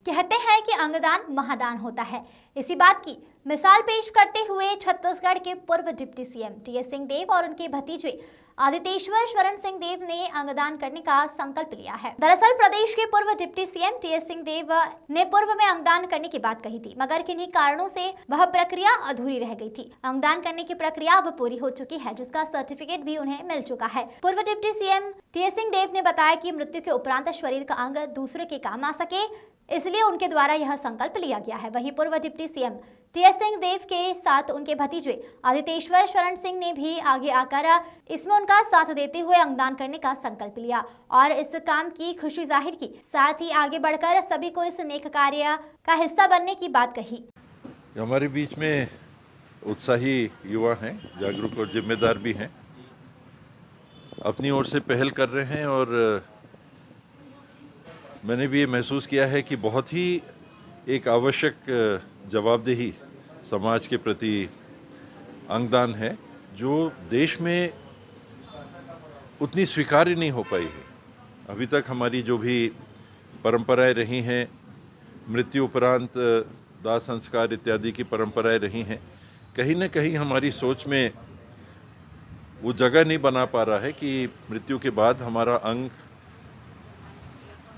कहते हैं कि अंगदान महादान होता है। इसी बात की मिसाल पेश करते हुए छत्तीसगढ़ के पूर्व डिप्टी सीएम टीएस सिंहदेव और उनके भतीजे आदितेश्वर शरण सिंहदेव ने अंगदान करने का संकल्प लिया है। दरअसल प्रदेश के पूर्व डिप्टी सीएम टीएस सिंहदेव ने पूर्व में अंगदान करने की बात कही थी, मगर किन्हीं कारणों से वह प्रक्रिया अधूरी रह गई थी। अंगदान करने की प्रक्रिया अब पूरी हो चुकी है, जिसका सर्टिफिकेट भी उन्हें मिल चुका है। पूर्व डिप्टी सीएम टीएस सिंहदेव ने बताया कि मृत्यु के उपरांत शरीर का अंग दूसरे के काम आ सके, इसलिए उनके द्वारा यह संकल्प लिया गया है। वहीं पूर्व डिप्टी सीएम टीएस सिंहदेव के साथ उनके भतीजे आदितेश्वर शरण सिंह ने भी आगे आकर इसमें उनका साथ देते हुए अंगदान करने का संकल्प लिया और इस काम की खुशी जाहिर की। साथ ही आगे बढ़कर सभी को इस नेक कार्य का हिस्सा बनने की बात कही। हमारे बीच में उत्साही युवा हैं, जागरूक और जिम्मेदार भी हैं, अपनी ओर से पहल कर रहे हैं और मैंने भी ये महसूस किया है कि बहुत ही एक आवश्यक जवाबदेही समाज के प्रति अंगदान है, जो देश में उतनी स्वीकार्य नहीं हो पाई है। अभी तक हमारी जो भी परंपराएं रही हैं, मृत्यु उपरांत दाह संस्कार इत्यादि की परंपराएं रही हैं, कहीं ना कहीं हमारी सोच में वो जगह नहीं बना पा रहा है कि मृत्यु के बाद हमारा अंग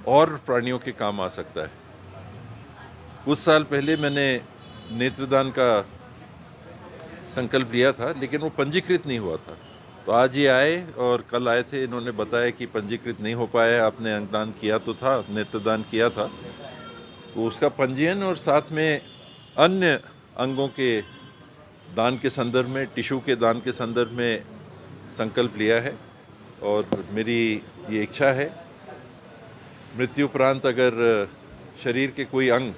और प्राणियों के काम आ सकता है। कुछ साल पहले मैंने नेत्रदान का संकल्प लिया था, लेकिन वो पंजीकृत नहीं हुआ था। तो आज ये आए और कल आए थे, इन्होंने बताया कि पंजीकृत नहीं हो पाया, आपने अंगदान किया तो था, नेत्रदान किया था, तो उसका पंजीयन और साथ में अन्य अंगों के दान के संदर्भ में, टिश्यू के दान के संदर्भ में संकल्प लिया है। और मेरी ये इच्छा है, मृत्यु उपरांत अगर शरीर के कोई अंग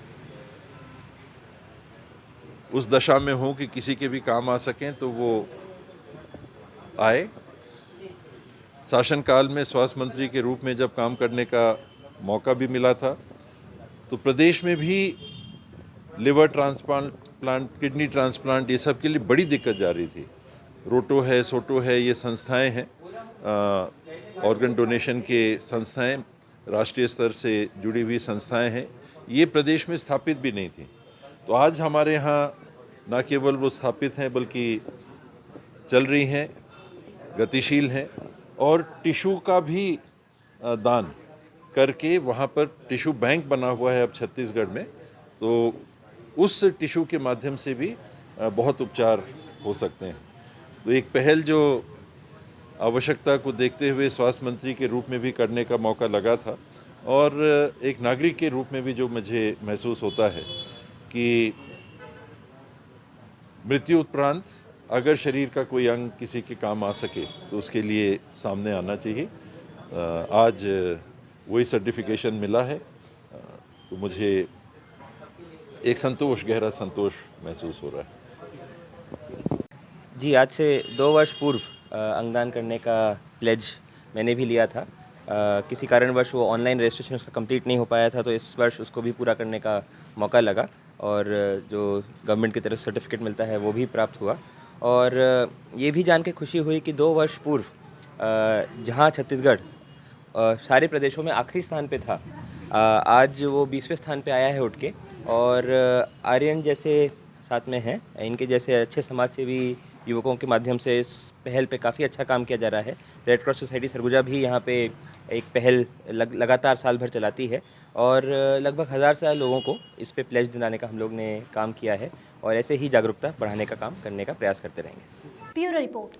उस दशा में हो कि किसी के भी काम आ सकें तो वो आए। शासनकाल में स्वास्थ्य मंत्री के रूप में जब काम करने का मौका भी मिला था, तो प्रदेश में भी लिवर ट्रांसप्लांट, किडनी ट्रांसप्लांट, ये सब के लिए बड़ी दिक्कत जा रही थी। रोटो है, सोटो है, ये संस्थाएं हैं, ऑर्गन डोनेशन के संस्थाएं, राष्ट्रीय स्तर से जुड़ी हुई संस्थाएं हैं, ये प्रदेश में स्थापित भी नहीं थी। तो आज हमारे यहाँ न केवल वो स्थापित हैं बल्कि चल रही हैं, गतिशील हैं, और टिश्यू का भी दान करके वहाँ पर टिश्यू बैंक बना हुआ है अब छत्तीसगढ़ में, तो उस टिश्यू के माध्यम से भी बहुत उपचार हो सकते हैं। तो एक पहल जो आवश्यकता को देखते हुए स्वास्थ्य मंत्री के रूप में भी करने का मौका लगा था, और एक नागरिक के रूप में भी जो मुझे महसूस होता है कि मृत्यु उपरांत अगर शरीर का कोई अंग किसी के काम आ सके तो उसके लिए सामने आना चाहिए। आज वही सर्टिफिकेशन मिला है, तो मुझे एक संतोष, गहरा संतोष महसूस हो रहा है। जी, आज से 2 वर्ष पूर्व अंगदान करने का प्लेज मैंने भी लिया था। किसी कारणवश वो ऑनलाइन रजिस्ट्रेशन उसका कंप्लीट नहीं हो पाया था, तो इस वर्ष उसको भी पूरा करने का मौका लगा और जो गवर्नमेंट की तरफ सर्टिफिकेट मिलता है वो भी प्राप्त हुआ। और ये भी जान के खुशी हुई कि 2 वर्ष पूर्व जहाँ छत्तीसगढ़ सारे प्रदेशों में आखिरी स्थान पे था, आज वो 20वें स्थान पे आया है उठ के। और आर्यन जैसे साथ में हैं, इनके जैसे अच्छे समाज सेवी युवकों के माध्यम से इस पहल पे काफ़ी अच्छा काम किया जा रहा है। रेड क्रॉस सोसाइटी सरगुजा भी यहाँ पे एक पहल लगातार साल भर चलाती है और लगभग 1000 से लोगों को इस पे प्लेज दिलाने का हम लोग ने काम किया है और ऐसे ही जागरूकता बढ़ाने का काम करने का प्रयास करते रहेंगे। Bureau report.